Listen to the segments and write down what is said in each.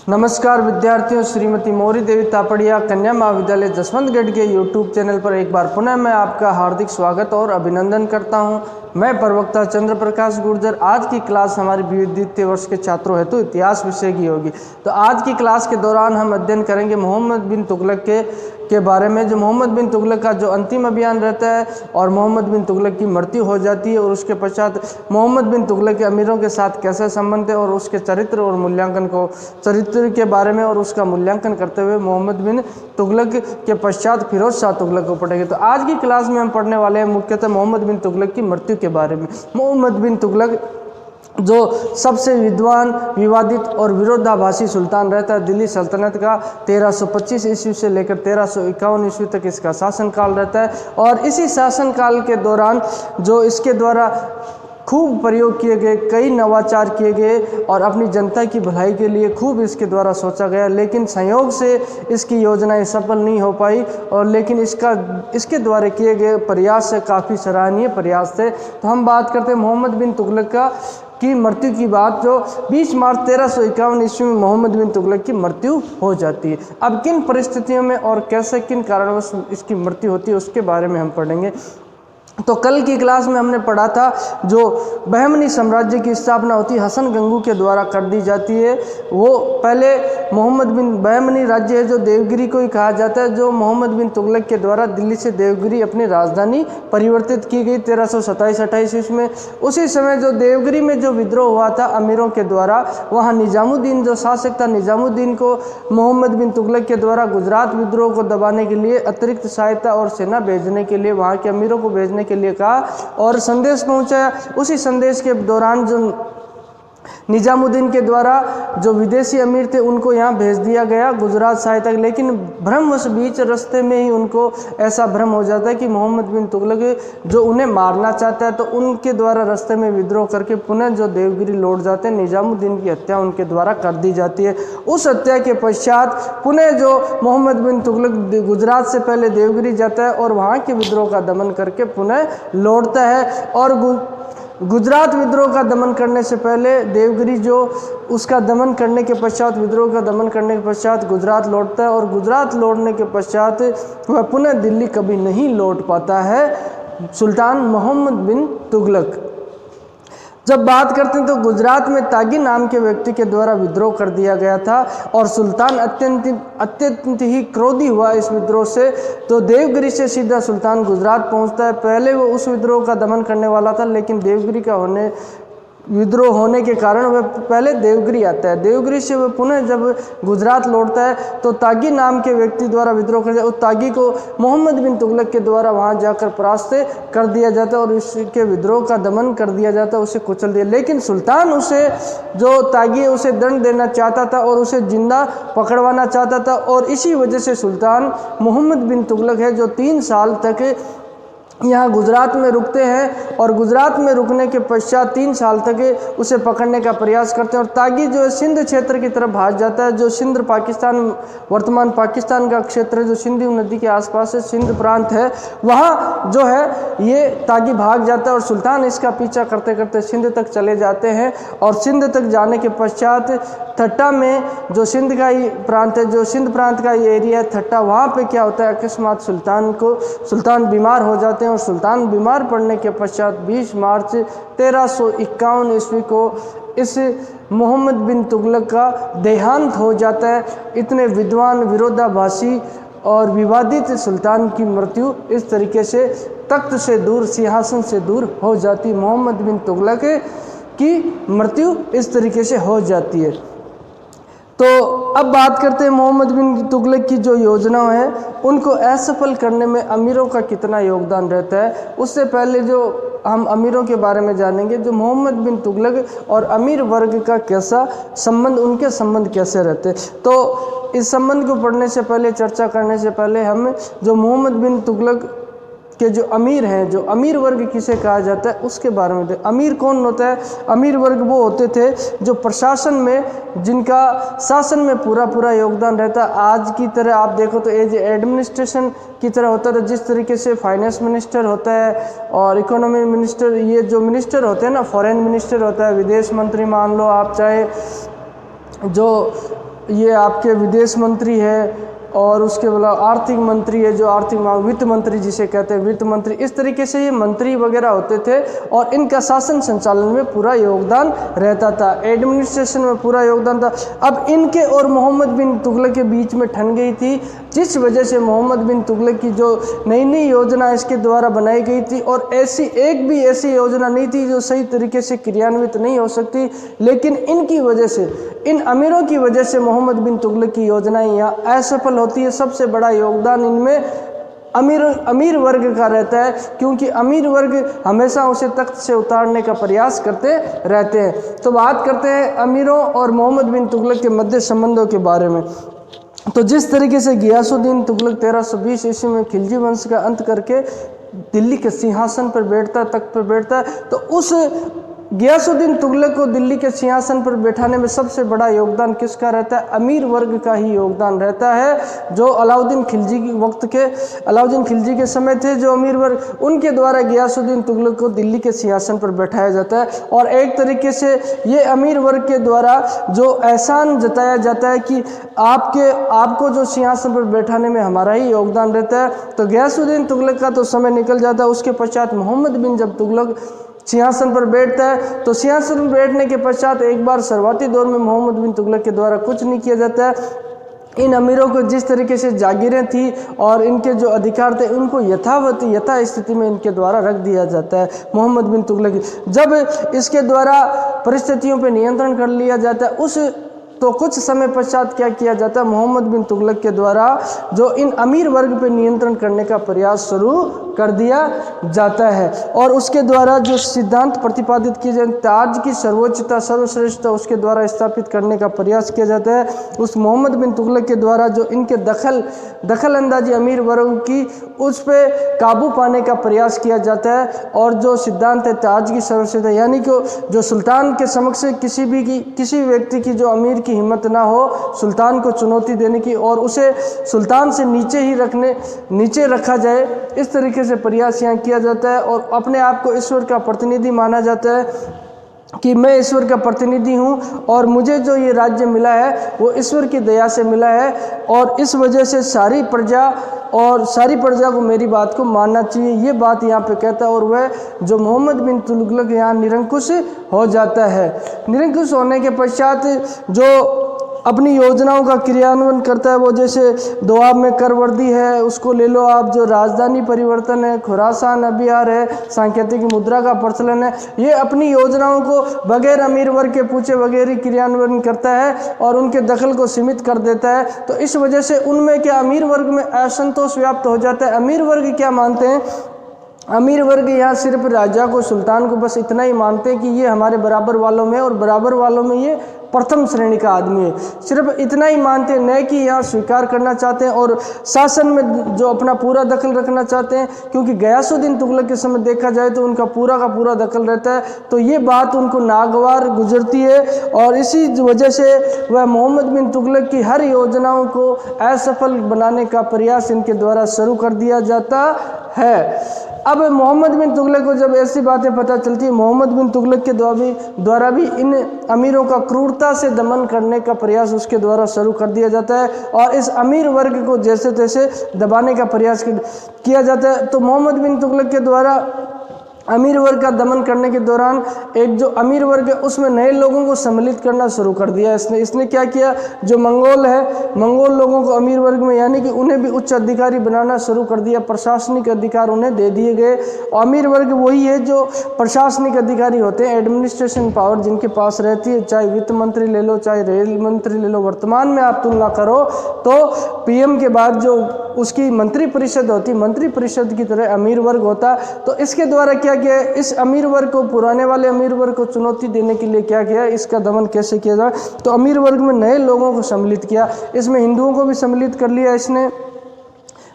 नमस्कार विद्यार्थियों, श्रीमती मौरी देवी तापड़िया कन्या महाविद्यालय जसवंतगढ़ के यूट्यूब चैनल पर एक बार पुनः मैं आपका हार्दिक स्वागत और अभिनंदन करता हूं। मैं प्रवक्ता चंद्र प्रकाश गुर्जर। आज की क्लास हमारी द्वितीय वर्ष के छात्रों हेतु इतिहास विषय की होगी। तो आज की क्लास के दौरान हम अध्ययन करेंगे मोहम्मद बिन तुगलक के बारे में। जो मोहम्मद बिन तुगलक का जो अंतिम अभियान रहता है और मोहम्मद बिन तुगलक की मृत्यु हो जाती है और उसके पश्चात मोहम्मद बिन तुगलक के अमीरों के साथ कैसे संबंध है और उसके चरित्र के बारे में और उसका मूल्यांकन करते हुए मोहम्मद बिन तुगलक के पश्चात फिरोज शाह तुगलक को पढ़ेंगे। तो आज की क्लास में हम पढ़ने वाले हैं मुख्यतः मोहम्मद बिन तुगलक की मृत्यु के बारे में। मोहम्मद बिन तुगलक जो सबसे विद्वान, विवादित और विरोधाभासी सुल्तान रहता है दिल्ली सल्तनत का 1325 ईस्वी से लेकर 1351 ईस्वी तक इसका शासनकाल रहता है। और इसी शासनकाल के दौरान जो इसके द्वारा खूब प्रयोग किए गए, कई नवाचार किए गए और अपनी जनता की भलाई के लिए खूब इसके द्वारा सोचा गया, लेकिन संयोग से इसकी योजनाएं सफल नहीं हो पाई। और लेकिन इसके द्वारा किए गए प्रयास से काफ़ी सराहनीय प्रयास थे। तो हम बात करते हैं मोहम्मद बिन तुगलक की मृत्यु की बात। जो 20 मार्च 1351 ईस्वी में मोहम्मद बिन तुगलक की मृत्यु हो जाती है। अब किन परिस्थितियों में और कैसे किन कारणों से इसकी मृत्यु होती है उसके बारे में हम पढ़ेंगे। तो कल की क्लास में हमने पढ़ा था जो बहमनी साम्राज्य की स्थापना होती है हसन गंगू के द्वारा कर दी जाती है। वो पहले मोहम्मद बिन बहमनी राज्य है जो देवगिरी को ही कहा जाता है, जो मोहम्मद बिन तुगलक के द्वारा दिल्ली से देवगिरी अपनी राजधानी परिवर्तित की गई 1327-28 ईस्वी में। उसी समय जो देवगिरी में जो विद्रोह हुआ था अमीरों के द्वारा, वहाँ निजामुद्दीन जो शासक था, निजामुद्दीन को मोहम्मद बिन तुगलक के द्वारा गुजरात विद्रोह को दबाने के लिए अतिरिक्त सहायता और सेना भेजने के लिए वहाँ के अमीरों को भेजने के लिए कहा और संदेश पहुंचाया। उसी संदेश के दौरान जो निजामुद्दीन के द्वारा जो विदेशी अमीर थे उनको यहाँ भेज दिया गया गुजरात सहायता, लेकिन भ्रमवश बीच रास्ते में ही उनको ऐसा भ्रम हो जाता है कि मोहम्मद बिन तुगलक जो उन्हें मारना चाहता है, तो उनके द्वारा रास्ते में विद्रोह करके पुनः जो देवगिरी लौट जाते हैं। निजामुद्दीन की हत्या उनके द्वारा कर दी जाती है। उस हत्या के पश्चात पुनः जो मोहम्मद बिन तुगलक गुजरात से पहले देवगिरी जाता है और वहाँ के विद्रोह का दमन करके पुनः लौटता है। और गुजरात विद्रोह का दमन करने से पहले देवगिरी जो उसका दमन करने के पश्चात विद्रोह का दमन करने के पश्चात गुजरात लौटता है और गुजरात लौटने के पश्चात वह पुनः दिल्ली कभी नहीं लौट पाता है सुल्तान मोहम्मद बिन तुगलक। जब बात करते हैं तो गुजरात में तागी नाम के व्यक्ति के द्वारा विद्रोह कर दिया गया था और सुल्तान अत्यंत ही क्रोधी हुआ इस विद्रोह से। तो देवगिरी से सीधा सुल्तान गुजरात पहुंचता है। पहले वो उस विद्रोह का दमन करने वाला था, लेकिन देवगिरी का विद्रोह होने के कारण वह पहले देवगिरी आता है। देवगिरी से वह पुनः जब गुजरात लौटता है तो तागी नाम के व्यक्ति द्वारा विद्रोह कर दिया। उस तागी को मोहम्मद बिन तुगलक के द्वारा वहां जाकर परास्त कर दिया जाता है और उसके विद्रोह का दमन कर दिया जाता है, उसे कुचल दिया। लेकिन सुल्तान उसे जो तागी है उसे दंड देना चाहता था और उसे जिंदा पकड़वाना चाहता था। और इसी वजह से सुल्तान मोहम्मद बिन तुगलक है जो 3 साल तक यहाँ गुजरात में रुकते हैं और गुजरात में रुकने के पश्चात 3 साल तक उसे पकड़ने का प्रयास करते हैं। और तागी जो है सिंध क्षेत्र की तरफ भाग जाता है, जो सिंध पाकिस्तान वर्तमान पाकिस्तान का क्षेत्र है, जो सिंधु नदी के आसपास है, सिंध प्रांत है, वहाँ जो है ये तागी भाग जाता है और सुल्तान इसका पीछा करते करते सिंध तक चले जाते हैं। और सिंध तक जाने के पश्चात थट्टा में जो सिंध का ही प्रांत है, जो सिंध प्रांत का ये एरिया है थट्टा, वहाँ पे क्या होता है अकस्मात सुल्तान बीमार हो जाते हैं और सुल्तान बीमार पड़ने के पश्चात 20 मार्च 1351 ईस्वी को इस मोहम्मद बिन तुगलक का देहांत हो जाता है। इतने विद्वान, विरोधाभासी और विवादित सुल्तान की मृत्यु इस तरीके से तख्त से दूर, सिंहासन से दूर हो जाती। मोहम्मद बिन तुगलक की मृत्यु इस तरीके से हो जाती है। तो अब बात करते हैं मोहम्मद बिन तुगलक की जो योजना है उनको असफल करने में अमीरों का कितना योगदान रहता है। उससे पहले जो हम अमीरों के बारे में जानेंगे, जो मोहम्मद बिन तुगलक और अमीर वर्ग का कैसा संबंध, उनके संबंध कैसे रहते। तो इस संबंध को पढ़ने से पहले, चर्चा करने से पहले हम जो मोहम्मद बिन तुगलक के जो अमीर हैं, जो अमीर वर्ग किसे कहा जाता है उसके बारे में। अमीर कौन होता है? अमीर वर्ग वो होते थे जो प्रशासन में, जिनका शासन में पूरा योगदान रहता है। आज की तरह आप देखो तो एज एडमिनिस्ट्रेशन की तरह होता था, जिस तरीके से फाइनेंस मिनिस्टर होता है और इकोनॉमी मिनिस्टर, ये जो मिनिस्टर होते हैं ना, फॉरेन मिनिस्टर होता है, विदेश मंत्री मान लो आप, चाहे जो ये आपके विदेश मंत्री है, और उसके अलावा आर्थिक मंत्री है, जो आर्थिक वित्त मंत्री जिसे कहते हैं, वित्त मंत्री। इस तरीके से ये मंत्री वगैरह होते थे और इनका शासन संचालन में पूरा योगदान रहता था, एडमिनिस्ट्रेशन में पूरा योगदान था। अब इनके और मोहम्मद बिन तुगलक के बीच में ठन गई थी, जिस वजह से मोहम्मद बिन तुगलक की जो नई नई योजना इसके द्वारा बनाई गई थी, और ऐसी एक भी ऐसी योजना नहीं थी जो सही तरीके से क्रियान्वित नहीं हो सकती, लेकिन इनकी वजह से, इन अमीरों की वजह से मोहम्मद बिन तुगलक की योजनाएं यहाँ असफल होती है। सबसे बड़ा योगदान इनमें अमीर वर्ग का रहता है, क्योंकि अमीर वर्ग हमेशा उसे तख्त से उतारने का प्रयास करते रहते हैं। तो बात करते हैं अमीरों और मोहम्मद बिन तुगलक के मध्य संबंधों के बारे में। तो जिस तरीके से गियासुद्दीन तुगलक 1320 ईस्वी में खिलजी वंश का अंत करके दिल्ली के सिंहासन पर बैठता है, तख्त पर बैठता है, तो उस गियासुद्दीन तुगलक को दिल्ली के सिंहासन पर बैठाने में सबसे बड़ा योगदान किसका रहता है? अमीर वर्ग का ही योगदान रहता है। जो अलाउद्दीन खिलजी के वक्त के, अलाउद्दीन खिलजी के समय थे जो अमीर वर्ग, उनके द्वारा गियासुद्दीन तुगलक को दिल्ली के सिंहासन पर बैठाया जाता है। और एक तरीके से ये अमीर वर्ग के द्वारा जो एहसान जताया जाता है कि आपको जो सिंहासन पर बैठाने में हमारा ही योगदान रहता है। तो गियासुद्दीन तुगलक का तो समय निकल जाता है, उसके पश्चात मोहम्मद बिन जब तुगलक सिंहासन पर बैठता है, तो सिंहासन पर बैठने के पश्चात एक बार शुरुआती दौर में मोहम्मद बिन तुगलक के द्वारा कुछ नहीं किया जाता है। इन अमीरों को जिस तरीके से जागीरें थी और इनके जो अधिकार थे उनको यथा स्थिति में इनके द्वारा रख दिया जाता है मोहम्मद बिन तुगलक। जब इसके द्वारा परिस्थितियों पर नियंत्रण कर लिया जाता है, तो कुछ समय पश्चात क्या किया जाता है? मोहम्मद बिन तुगलक के द्वारा जो इन अमीर वर्ग पर नियंत्रण करने का प्रयास शुरू कर दिया जाता है, और उसके द्वारा जो सिद्धांत प्रतिपादित किए जाते हैं, ताज की सर्वोच्चता, सर्वश्रेष्ठता उसके द्वारा स्थापित करने का प्रयास किया जाता है। उस मोहम्मद बिन तुगलक के द्वारा जो इनके दखल अंदाजी अमीर वर्ग की, उस पर काबू पाने का प्रयास किया जाता है। और जो सिद्धांत है ताज की सर्वश्रेष्ठता, यानी कि जो सुल्तान के समक्ष किसी व्यक्ति की जो अमीर की हिम्मत ना हो सुल्तान को चुनौती देने की, और उसे सुल्तान से नीचे रखा जाए, इस तरीके से प्रयास यहाँ किया जाता है। और अपने आप को ईश्वर का प्रतिनिधि माना जाता है कि मैं ईश्वर का प्रतिनिधि हूँ और मुझे जो ये राज्य मिला है वो ईश्वर की दया से मिला है, और इस वजह से सारी प्रजा को मेरी बात को मानना चाहिए। ये बात यहाँ पे कहता है, और वह जो मोहम्मद बिन तुगलक यहाँ निरंकुश हो जाता है। निरंकुश होने के पश्चात जो अपनी योजनाओं का क्रियान्वयन करता है, वो जैसे दोआब में करवर्दी है, उसको ले लो आप, जो राजधानी परिवर्तन है, खुरासान अभियान है, सांकेतिक मुद्रा का प्रचलन है, ये अपनी योजनाओं को बगैर अमीर वर्ग के पूछे वगैरह क्रियान्वयन करता है और उनके दखल को सीमित कर देता है। तो इस वजह से उनमें क्या अमीर वर्ग में असंतोष व्याप्त हो जाता है। अमीर वर्ग क्या मानते हैं? अमीर वर्ग यहाँ सिर्फ राजा को, सुल्तान को बस इतना ही मानते हैं कि ये हमारे बराबर वालों में, और बराबर वालों में ये प्रथम श्रेणी का आदमी है, सिर्फ इतना ही मानते हैं, न कि यहाँ स्वीकार करना चाहते हैं और शासन में जो अपना पूरा दखल रखना चाहते हैं। क्योंकि गयासुद्दीन तुगलक के समय देखा जाए तो उनका पूरा का पूरा दखल रहता है, तो ये बात उनको नागवार गुजरती है, और इसी वजह से वह मोहम्मद बिन तुगलक की हर योजनाओं को असफल बनाने का प्रयास इनके द्वारा शुरू कर दिया जाता है। अब मोहम्मद बिन तुगलक को जब ऐसी बातें पता चलती है, मोहम्मद बिन तुगलक के द्वारा भी इन अमीरों का क्रूरता से दमन करने का प्रयास उसके द्वारा शुरू कर दिया जाता है, और इस अमीर वर्ग को जैसे तैसे दबाने का प्रयास किया जाता है। तो मोहम्मद बिन तुगलक के द्वारा अमीर वर्ग का दमन करने के दौरान एक जो अमीर वर्ग है उसमें नए लोगों को सम्मिलित करना शुरू कर दिया इसने क्या किया? जो मंगोल लोगों को अमीर वर्ग में, यानी कि उन्हें भी उच्च अधिकारी बनाना शुरू कर दिया, प्रशासनिक अधिकार उन्हें दे दिए गए। और अमीर वर्ग वही है जो प्रशासनिक अधिकारी होते हैं, एडमिनिस्ट्रेशन पावर जिनके पास रहती है, चाहे वित्त मंत्री ले लो, चाहे रेल मंत्री ले लो। वर्तमान में आप तुलना करो तो पीएम के बाद जो उसकी मंत्री परिषद होती, मंत्री परिषद की तरह अमीर वर्ग होता। तो इसके द्वारा क्या किया, इस अमीर वर्ग को, पुराने वाले अमीर वर्ग को चुनौती देने के लिए क्या किया, इसका दमन कैसे किया जाए? तो अमीर वर्ग में नए लोगों को सम्मिलित किया, इसमें हिंदुओं को भी सम्मिलित कर लिया इसने,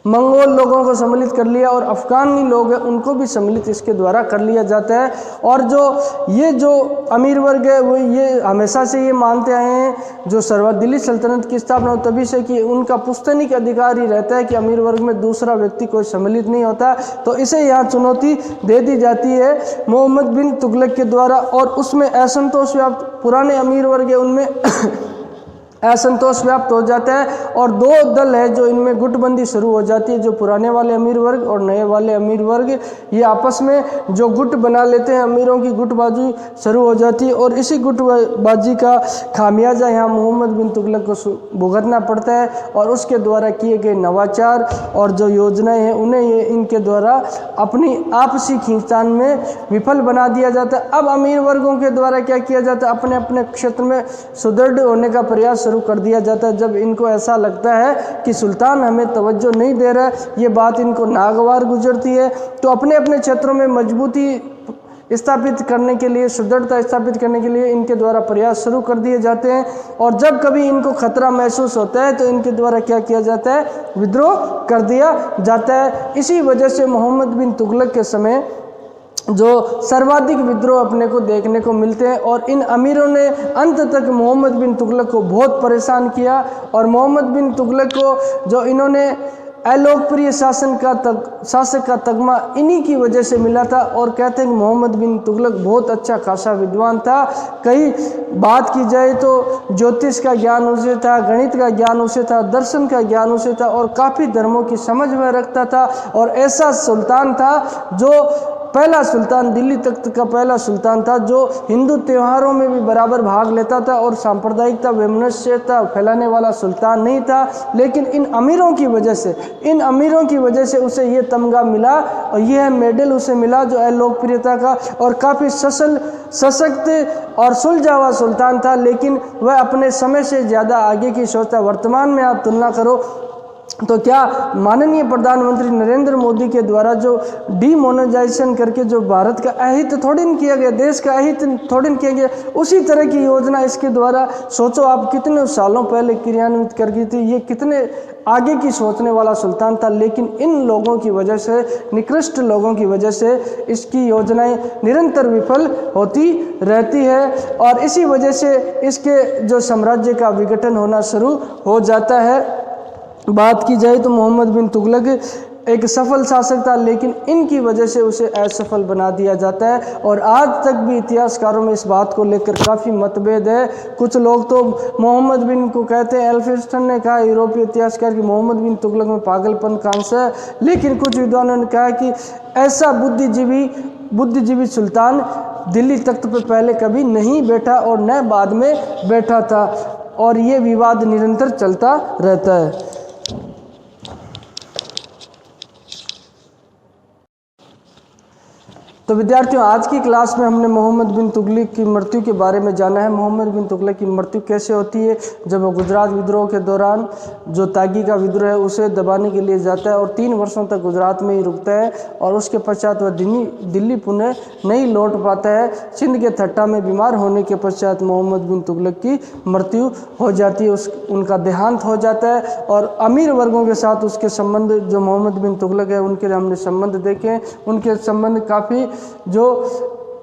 मंगोल लोगों को सम्मिलित कर लिया, और अफगानी लोग हैं उनको भी सम्मिलित इसके द्वारा कर लिया जाता है। और जो अमीर वर्ग है वो ये हमेशा से ये मानते आए हैं, जो दिल्ली सल्तनत की स्थापना हो तभी से, कि उनका पुस्तनिक अधिकार ही रहता है कि अमीर वर्ग में दूसरा व्यक्ति कोई सम्मिलित नहीं होता। तो इसे यहाँ चुनौती दे दी जाती है मोहम्मद बिन तुगलक के द्वारा, और उसमें असंतोष व्याप्त पुराने अमीर वर्ग है उनमें असंतोष व्याप्त हो जाता है और दो दल है जो इनमें गुटबंदी शुरू हो जाती है, जो पुराने वाले अमीर वर्ग और नए वाले अमीर वर्ग, ये आपस में जो गुट बना लेते हैं, अमीरों की गुटबाजी शुरू हो जाती है और इसी गुटबाजी का खामियाजा यहाँ मोहम्मद बिन तुगलक को भुगतना पड़ता है और उसके द्वारा किए गए नवाचार और जो योजनाएं हैं उन्हें ये इनके द्वारा अपनी आपसी खींचतान में विफल बना दिया जाता है। अब अमीर वर्गों के द्वारा क्या किया जाता है, अपने अपने क्षेत्र में सुदृढ़ होने का प्रयास शुरू कर दिया जाता है। जब इनको ऐसा लगता है कि सुल्तान हमें तवज्जो नहीं दे रहा है, ये बात इनको नागवार गुजरती है, तो अपने अपने क्षेत्रों में मजबूती स्थापित करने के लिए, सुदृढ़ता स्थापित करने के लिए इनके द्वारा प्रयास शुरू कर दिए जाते हैं। और जब कभी इनको खतरा महसूस होता है तो इनके द्वारा क्या किया जाता है, विद्रोह कर दिया जाता है। इसी वजह से मोहम्मद बिन तुगलक के समय जो सर्वाधिक विद्रोह अपने को देखने को मिलते हैं और इन अमीरों ने अंत तक मोहम्मद बिन तुगलक को बहुत परेशान किया और मोहम्मद बिन तुगलक को जो इन्होंने अलोकप्रिय शासक का तगमा इन्हीं की वजह से मिला था। और कहते हैं कि मोहम्मद बिन तुगलक बहुत अच्छा खासा विद्वान था। कई बात की जाए तो ज्योतिष का ज्ञान उसे था, गणित का ज्ञान उसे था, दर्शन का ज्ञान उसे था और काफ़ी धर्मों की समझ में रखता था। और ऐसा सुल्तान था जो पहला सुल्तान, दिल्ली तख्त का पहला सुल्तान था जो हिंदू त्योहारों में भी बराबर भाग लेता था और सांप्रदायिकता वैमनस्यता फैलाने वाला सुल्तान नहीं था। लेकिन इन अमीरों की वजह से उसे ये तमगा मिला और यह मेडल उसे मिला जो अलोकप्रियता का, और काफ़ी सशक्त और सुलझा हुआ सुल्तान था। लेकिन वह अपने समय से ज़्यादा आगे की सोचता। वर्तमान में आप तुलना करो तो क्या माननीय प्रधानमंत्री नरेंद्र मोदी के द्वारा जो डीमोनेटाइजेशन करके जो भारत का अहित थोड़ी न किया गया, देश का अहित थोड़ी न किया गया, उसी तरह की योजना इसके द्वारा सोचो आप कितने सालों पहले क्रियान्वित कर गई थी। ये कितने आगे की सोचने वाला सुल्तान था। लेकिन इन लोगों की वजह से, निकृष्ट लोगों की वजह से इसकी योजनाएं निरंतर विफल होती रहती है और इसी वजह से इसके जो साम्राज्य का विघटन होना शुरू हो जाता है। बात की जाए तो मोहम्मद बिन तुगलक एक सफल शासक था, लेकिन इनकी वजह से उसे असफल बना दिया जाता है। और आज तक भी इतिहासकारों में इस बात को लेकर काफ़ी मतभेद है। कुछ लोग तो मोहम्मद बिन को कहते हैं, एल्फिंस्टन ने कहा यूरोपीय इतिहासकार कि मोहम्मद बिन तुगलक में पागलपन का अंश है। लेकिन कुछ विद्वानों ने कहा कि ऐसा बुद्धिजीवी सुल्तान दिल्ली तख्त पर पहले कभी नहीं बैठा और न बाद में बैठा था, और ये विवाद निरंतर चलता रहता है। तो विद्यार्थियों, आज की क्लास में हमने मोहम्मद बिन तुगलक की मृत्यु के बारे में जाना है। मोहम्मद बिन तुगलक की मृत्यु कैसे होती है, जब वो गुजरात विद्रोह के दौरान जो तागी का विद्रोह है उसे दबाने के लिए जाता है और 3 वर्षों तक गुजरात में ही रुकता है और उसके पश्चात वह दिल्ली पुणे नहीं लौट पाता है। सिंध के थट्टा में बीमार होने के पश्चात मोहम्मद बिन तुगलक की मृत्यु हो जाती है, उनका देहांत हो जाता है। और अमीर वर्गों के साथ उसके संबंध, जो मोहम्मद बिन तुगलक है उनके हमने संबंध देखे, उनके संबंध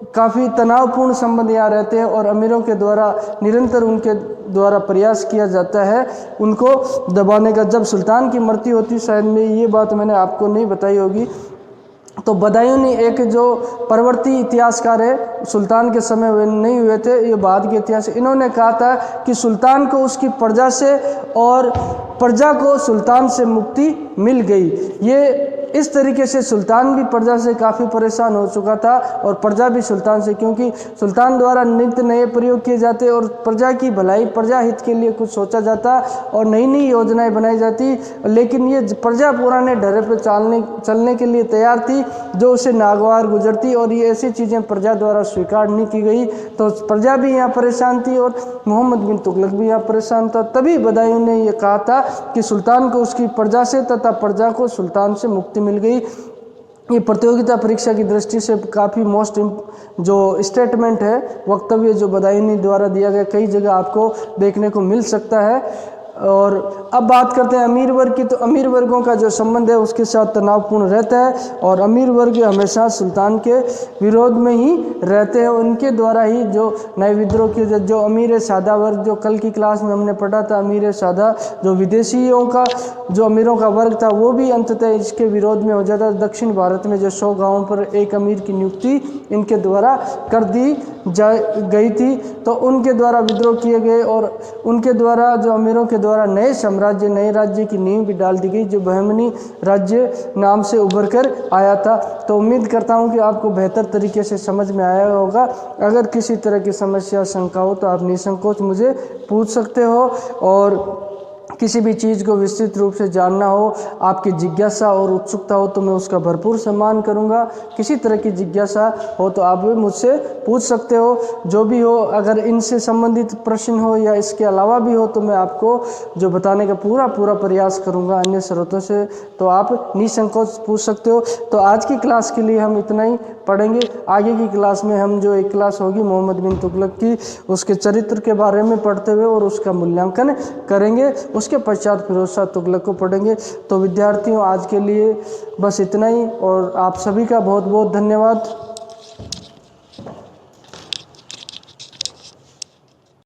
काफ़ी तनावपूर्ण संबंध यहाँ रहते हैं और अमीरों के द्वारा निरंतर उनके द्वारा प्रयास किया जाता है उनको दबाने का। जब सुल्तान की मृत्यु होती, शायद में ये बात मैंने आपको नहीं बताई होगी, तो बदायूनी एक जो परवर्ती इतिहासकार है, सुल्तान के समय वे नहीं हुए थे, ये बाद के इतिहास, इन्होंने कहा था कि सुल्तान को उसकी प्रजा से और प्रजा को सुल्तान से मुक्ति मिल गई। ये इस तरीके से सुल्तान भी प्रजा से काफ़ी परेशान हो चुका था और प्रजा भी सुल्तान से, क्योंकि सुल्तान द्वारा नित्य नए प्रयोग किए जाते और प्रजा की भलाई, प्रजा हित के लिए कुछ सोचा जाता और नई नई योजनाएं बनाई जाती। लेकिन ये प्रजा पुराने ढर्रे पर चलने के लिए तैयार थी, जो उसे नागवार गुजरती और ये ऐसी चीज़ें प्रजा द्वारा स्वीकार नहीं की गई। तो प्रजा भी यहाँ परेशान थी और मोहम्मद बिन तुगलक भी यहाँ परेशान था। तभी बदायूं ने ये कहा था कि सुल्तान को उसकी प्रजा से तथा प्रजा को सुल्तान से मुक्ति मिल गई। ये प्रतियोगिता परीक्षा की दृष्टि से काफ़ी मोस्ट जो स्टेटमेंट है, वक्तव्य जो बदायूं द्वारा दिया गया, कई जगह आपको देखने को मिल सकता है। और अब बात करते हैं अमीर वर्ग की। तो अमीर वर्गों का जो संबंध है उसके साथ तनावपूर्ण रहता है और अमीर वर्ग हमेशा सुल्तान के विरोध में ही रहते हैं। उनके द्वारा ही जो नए विद्रोह के जो अमीर सादा वर्ग, जो कल की क्लास में हमने पढ़ा था, अमीर सादा जो विदेशियों का जो अमीरों का वर्ग था वो भी अंततः इसके विरोध में हो जाता है। दक्षिण भारत में जो 100 गाँवों पर एक अमीर की नियुक्ति इनके द्वारा कर दी गई थी, तो उनके द्वारा विद्रोह किए गए और उनके द्वारा जो अमीरों के द्वारा नए साम्राज्य, नए राज्य की नींव भी डाल दी गई, जो बहमनी राज्य नाम से उभर कर आया था। तो उम्मीद करता हूं कि आपको बेहतर तरीके से समझ में आया होगा। अगर किसी तरह की समस्या, शंका हो तो आप निसंकोच मुझे पूछ सकते हो, और किसी भी चीज़ को विस्तृत रूप से जानना हो, आपकी जिज्ञासा और उत्सुकता हो तो मैं उसका भरपूर सम्मान करूंगा। किसी तरह की जिज्ञासा हो तो आप भी मुझसे पूछ सकते हो, जो भी हो। अगर इनसे संबंधित प्रश्न हो या इसके अलावा भी हो तो मैं आपको जो बताने का पूरा प्रयास करूंगा अन्य स्रोतों से, तो आप निसंकोच पूछ सकते हो। तो आज की क्लास के लिए हम इतना ही पढ़ेंगे। आगे की क्लास में हम जो एक क्लास होगी मोहम्मद बिन तुगलक की, उसके चरित्र के बारे में पढ़ते हुए और उसका मूल्यांकन करेंगे। उसके पश्चात फिरोज शाह तुगलक को पढ़ेंगे। तो विद्यार्थियों, आज के लिए बस इतना ही और आप सभी का बहुत बहुत धन्यवाद।